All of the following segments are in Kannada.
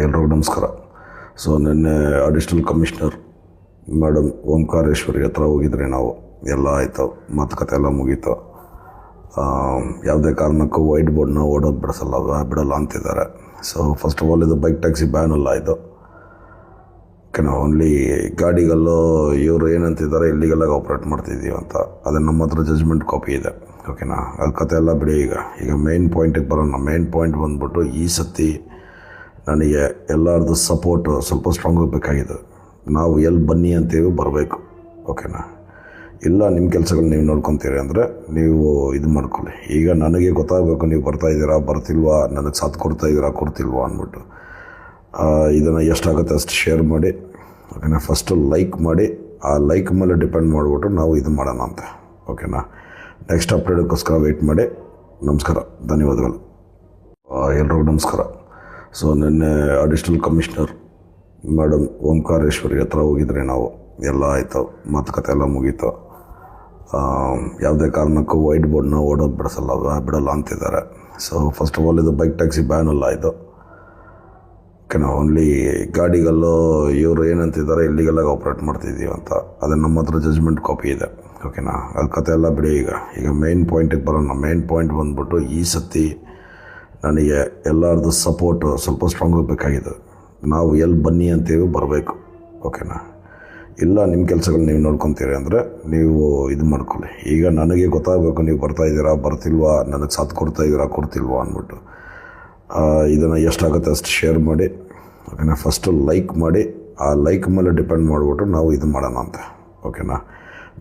ಎಲ್ರಿಗೂ ನಮಸ್ಕಾರ. ಸೊ ನಿನ್ನೆ ಅಡಿಷನಲ್ ಕಮಿಷನರ್ ಮೇಡಮ್ ಓಂಕಾರೇಶ್ವರಿ ಹತ್ರ ಹೋಗಿದ್ರಿ ನಾವು. ಎಲ್ಲ ಆಯಿತು, ಮಾತುಕತೆ ಎಲ್ಲ ಮುಗೀತು. ಯಾವುದೇ ಕಾರಣಕ್ಕೂ ವೈಟ್ ಬೋರ್ಡ್ನ ಓಡೋದು ಬಿಡಲ್ಲ ಅಂತಿದ್ದಾರೆ. ಸೊ ಫಸ್ಟ್ ಆಫ್ ಆಲ್ ಇದು ಬೈಕ್ ಟ್ಯಾಕ್ಸಿ ಬ್ಯಾನ್ ಅಲ್ಲ, ಇದು ಓಕೆನಾ. ಓನ್ಲಿ ಗಾಡಿಗಲ್ಲೂ ಇವರು ಏನಂತಿದ್ದಾರೆ ಇಲ್ಲಿಗೆಲ್ಲ ಆಪ್ರೇಟ್ ಮಾಡ್ತಿದ್ದೀವಿ ಅಂತ. ಅದು ನಮ್ಮ ಹತ್ರ ಜಜ್ಮೆಂಟ್ ಕಾಪಿ ಇದೆ, ಓಕೆನಾ. ಅದು ಕತೆ ಎಲ್ಲ ಬಿಡಿ. ಈಗ ಮೇನ್ ಪಾಯಿಂಟಿಗೆ ಬರೋಣ. ಮೇನ್ ಪಾಯಿಂಟ್ ಬಂದ್ಬಿಟ್ಟು ಈ ಸತಿ ನನಗೆ ಎಲ್ಲರದ್ದು ಸಪೋರ್ಟು ಸ್ವಲ್ಪ ಸ್ಟ್ರಾಂಗ್ ಆಗಬೇಕಾಗಿದೆ. ನಾವು ಎಲ್ಲಿ ಬನ್ನಿ ಅಂತೀವಿ ಬರಬೇಕು, ಓಕೆನಾ. ಇಲ್ಲ ನಿಮ್ಮ ಕೆಲಸಗಳು ನೀವು ನೋಡ್ಕೊತೀರಿ ಅಂದರೆ ನೀವು ಇದು ಮಾಡ್ಕೊಳ್ಳಿ. ಈಗ ನನಗೆ ಗೊತ್ತಾಗಬೇಕು ನೀವು ಬರ್ತಾಯಿದ್ದೀರಾ ಬರ್ತಿಲ್ವಾ, ನನಗೆ ಸಾಥ್ ಕೊಡ್ತಾಯಿದ್ದೀರಾ ಕೊಡ್ತಿಲ್ವಾ ಅಂದ್ಬಿಟ್ಟು. ಇದನ್ನು ಎಷ್ಟಾಗುತ್ತೆ ಅಷ್ಟು ಶೇರ್ ಮಾಡಿ, ಓಕೆನಾ. ಫಸ್ಟು ಲೈಕ್ ಮಾಡಿ, ಆ ಲೈಕ್ ಮೇಲೆ ಡಿಪೆಂಡ್ ಮಾಡಿಬಿಟ್ಟು ನಾವು ಇದು ಮಾಡೋಣ ಅಂತ, ಓಕೆನಾ. ನೆಕ್ಸ್ಟ್ ಅಪ್ಡೇಟ್ಗೋಸ್ಕರ ವೆಯ್ಟ್ ಮಾಡಿ. ನಮಸ್ಕಾರ, ಧನ್ಯವಾದಗಳು. ಎಲ್ರಿಗೂ ನಮಸ್ಕಾರ. ಸೊ ನಿನ್ನೆ ಅಡಿಷನಲ್ ಕಮಿಷನರ್ ಮೇಡಮ್ ಓಂಕಾರೇಶ್ವರಿ ಹತ್ರ ಹೋಗಿದ್ರಿ ನಾವು. ಎಲ್ಲ ಆಯಿತು, ಮಾತುಕತೆ ಎಲ್ಲ ಮುಗೀತು. ಯಾವುದೇ ಕಾರಣಕ್ಕೂ ವೈಟ್ ಬೋರ್ಡ್ನ ಓಡೋದು ಬಿಡಲ್ಲ ಅಂತಿದ್ದಾರೆ. ಸೊ ಫಸ್ಟ್ ಆಫ್ ಆಲ್ ಇದು ಬೈಕ್ ಟ್ಯಾಕ್ಸಿ ಬ್ಯಾನ್ ಅಲ್ಲ, ಇದು ಓಕೆನಾ. ಓನ್ಲಿ ಗಾಡಿಗಲ್ಲೂ ಇವರು ಏನಂತಿದ್ದಾರೆ ಇಲ್ಲಿಗೆಲ್ಲ ಆಪ್ರೇಟ್ ಮಾಡ್ತಿದ್ದೀವಿ ಅಂತ. ಅದು ನಮ್ಮ ಹತ್ರ ಜಜ್ಮೆಂಟ್ ಕಾಪಿ ಇದೆ, ಓಕೆನಾ. ಅದು ಕತೆ ಎಲ್ಲ ಬಿಡಿ. ಈಗ ಮೇನ್ ಪಾಯಿಂಟಿಗೆ ಬರೋಣ. ಮೇನ್ ಪಾಯಿಂಟ್ ಬಂದ್ಬಿಟ್ಟು ಈ ಸತಿ ನನಗೆ ಎಲ್ಲರದ್ದು ಸಪೋರ್ಟು ಸ್ವಲ್ಪ ಸ್ಟ್ರಾಂಗ್ ಆಗಬೇಕಾಗಿದೆ. ನಾವು ಎಲ್ಲಿ ಬನ್ನಿ ಅಂತೀವಿ ಬರಬೇಕು, ಓಕೆನಾ. ಇಲ್ಲ ನಿಮ್ಮ ಕೆಲಸಗಳು ನೀವು ನೋಡ್ಕೊತೀರಿ ಅಂದರೆ ನೀವು ಇದು ಮಾಡ್ಕೊಳ್ಳಿ. ಈಗ ನನಗೆ ಗೊತ್ತಾಗಬೇಕು ನೀವು ಬರ್ತಾಯಿದ್ದೀರಾ ಬರ್ತಿಲ್ವಾ, ನನಗೆ ಸಾಥ್ ಕೊಡ್ತಾಯಿದ್ದೀರಾ ಕೊಡ್ತಿಲ್ವಾ ಅಂದ್ಬಿಟ್ಟು. ಇದನ್ನು ಎಷ್ಟಾಗುತ್ತೆ ಅಷ್ಟು ಶೇರ್ ಮಾಡಿ, ಓಕೆನಾ. ಫಸ್ಟು ಲೈಕ್ ಮಾಡಿ, ಆ ಲೈಕ್ ಮೇಲೆ ಡಿಪೆಂಡ್ ಮಾಡಿಬಿಟ್ಟು ನಾವು ಇದು ಮಾಡೋಣ ಅಂತ, ಓಕೆನಾ.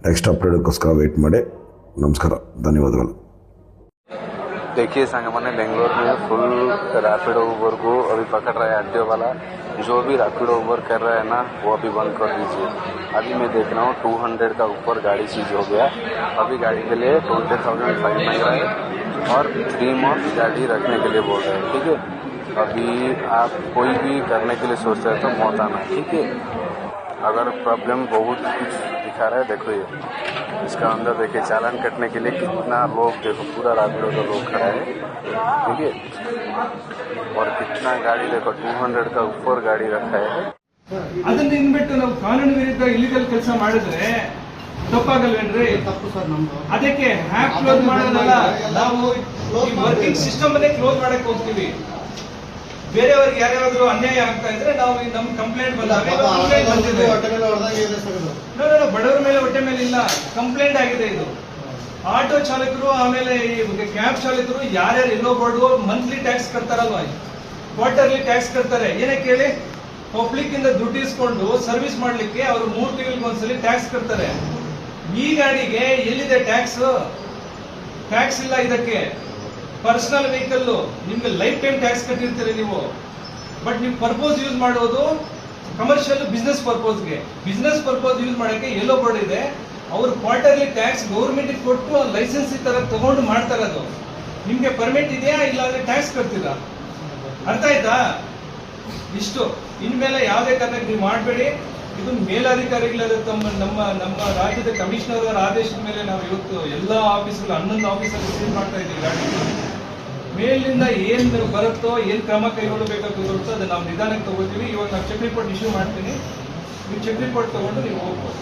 नेक्स्ट अपडेटಗೋಸ್ಕರ ವೇಟ್ ಮಾಡಿ. ನಮಸ್ಕಾರ, ಧನ್ಯವಾದಗಳು. देखिए संग मैंने बेंगलोर में फुल रैपिडो उबर को अभी पकड़ रहा है एक्टिव वाला. जो भी रैपिडो उबर कर रहा है ना वो अभी बंद कर दीजिए. अभी मैं देख रहा हूँ 200 का ऊपर गाड़ी सीज हो गया. अभी गाड़ी के लिए 20,000 फाइन मांग रहा है और 3 मंथ गाड़ी रखने के लिए बोल रहे हैं. ठीक है, अभी आप कोई भी करने के लिए सोच रहे हैं तो मौत आना, ठीक है. अगर प्रॉब्लम बहुत कुछ दिखा रहा है देखो, ये इसका अंदर देखिए चालान कटने के लिए कितना लोग, देखो पूरा रैपिडो का लोग खड़ा है, ठीक है. और कितना गाड़ी देखो 200 का ऊपर गाड़ी रखा है. ಅದನ್ನ ಇನ್ಬಿಟ್ಟು ನಾವು ಕಾನೂನು ವಿರುದ್ಧ ಇಲ್ಲಿಗಲ್ ಕೆಲಸ ಮಾಡಿದ್ರೆ ತಪ್ಪಾಗಲ್ವೇನ್ರಿ? ತಪ್ಪು ಸರ್ ನಮ್ದು. ಅದಕ್ಕೆ ಹ್ಯಾಕ್ ಕ್ಲೋಸ್ ಮಾಡೋದಲ್ಲ, ನಾವು ವರ್ಕಿಂಗ್ ಸಿಸ್ಟಮ್ ಅನ್ನೇ ಕ್ಲೋಸ್ ಮಾಡಕ್ಕೆ ಹೋಗ್ತೀವಿ. ಬೇರೆಯವ್ರಿಗೆ ಯಾರ್ಯಾದ್ರು ಅನ್ಯಾಯ ಆಗ್ತಾ ಇದ್ರೆ ನಾವು ನಮ್ ಕಂಪ್ಲೇಂಟ್ ಬಡವರ ಮೇಲೆ ಹೊಟ್ಟೆ ಮೇಲೆ ಇಲ್ಲ, ಕಂಪ್ಲೇಂಟ್ ಆಗಿದೆ. ಇದು ಆಟೋ ಚಾಲಕರು ಆಮೇಲೆ ಕ್ಯಾಬ್ ಚಾಲಕರು ಯಾರ್ಯಾರು ಎಲ್ಲೋ ಬೋರ್ಡು ಮಂತ್ಲಿ ಟ್ಯಾಕ್ಸ್ ಕಟ್ತಾರಲ್ವಾ, ಕ್ವಾರ್ಟರ್ಲಿ ಟ್ಯಾಕ್ಸ್ ಕಟ್ತಾರೆ. ಏನಕ್ಕೆ ಹೇಳಿ? ಪಬ್ಲಿಕ್ ಇಂದ ದುಡ್ಡು ಇಸ್ಕೊಂಡು ಸರ್ವಿಸ್ ಮಾಡ್ಲಿಕ್ಕೆ ಅವರು 3 ತಿಂಗಳಿಗೆ ಒಂದ್ಸಲಿ ಟ್ಯಾಕ್ಸ್ ಕಟ್ತಾರೆ. ಈ ಗಾಡಿಗೆ ಎಲ್ಲಿದೆ ಟ್ಯಾಕ್ಸ್? ಟ್ಯಾಕ್ಸ್ ಇಲ್ಲ. ಇದಕ್ಕೆ ಪರ್ಸನಲ್ ವೆಹಿಕಲ್ ನಿಮ್ಗೆ ಲೈಫ್ ಟೈಮ್ ಟ್ಯಾಕ್ಸ್ ಕಟ್ಟಿರ್ತೀರಿ ನೀವು. ಬಟ್ ನೀವು ಪರ್ಪೋಸ್ ಯೂಸ್ ಮಾಡೋದು ಕಮರ್ಷಿಯಲ್ ಬಿಸ್ನೆಸ್ ಪರ್ಪೋಸ್ಗೆ. ಬಿಸ್ನೆಸ್ ಪರ್ಪೋಸ್ ಯೂಸ್ ಮಾಡಕ್ಕೆ ಎಲ್ಲೋ ಬೋರ್ಡ್ ಇದೆ. ಅವ್ರು ಕ್ವಾರ್ಟರ್ಲಿ ಟ್ಯಾಕ್ಸ್ ಗೌರ್ಮೆಂಟ್ ಕೊಟ್ಟು ಲೈಸೆನ್ಸ್ ಈ ತರ ತಗೊಂಡು ಮಾಡ್ತಾರೆ. ಅದು ನಿಮ್ಗೆ ಪರ್ಮಿಟ್ ಇದೆಯಾ ಇಲ್ಲ ಅಂದ್ರೆ ಟ್ಯಾಕ್ಸ್ ಕಟ್ತೀರಾ? ಅರ್ಥ ಆಯ್ತಾ? ಇಷ್ಟು ಇನ್ಮೇಲೆ ಯಾವುದೇ ಕಾರಣಕ್ಕೆ ನೀವು ಮಾಡಬೇಡಿ. ಇದು ಮೇಲಾಧಿಕಾರಿಗಳಾದ ನಮ್ಮ ರಾಜ್ಯದ ಕಮಿಷನರ್ ಅವರ ಆದೇಶದ ಮೇಲೆ ನಾವು ಇವತ್ತು ಎಲ್ಲಾ ಆಫೀಸ್ಗಳು 11 ಆಫೀಸಲ್ಲಿ ಸೀಲ್ ಮಾಡ್ತಾ ಇದ್ದೀವಿ. ಗಾಡಿ ಮೇಲಿಂದ ಏನ್ ಬರುತ್ತೋ, ಏನ್ ಕ್ರಮ ಕೈಗೊಳ್ಳಬೇಕಾಗಿ ಬರುತ್ತೋ ಅದು ನಾವು ನಿಧಾನಕ್ಕೆ ತಗೋತೀವಿ. ಇವಾಗ ನಾವು ಚೆಕ್ ರಿಪೋರ್ಟ್ ಇಶ್ಯೂ ಮಾಡ್ತೀನಿ. ನೀವು ಚೆಕ್ ರಿಪೋರ್ಟ್ ತಗೊಂಡು ನೀವು ಹೋಗ್ಬೋದು.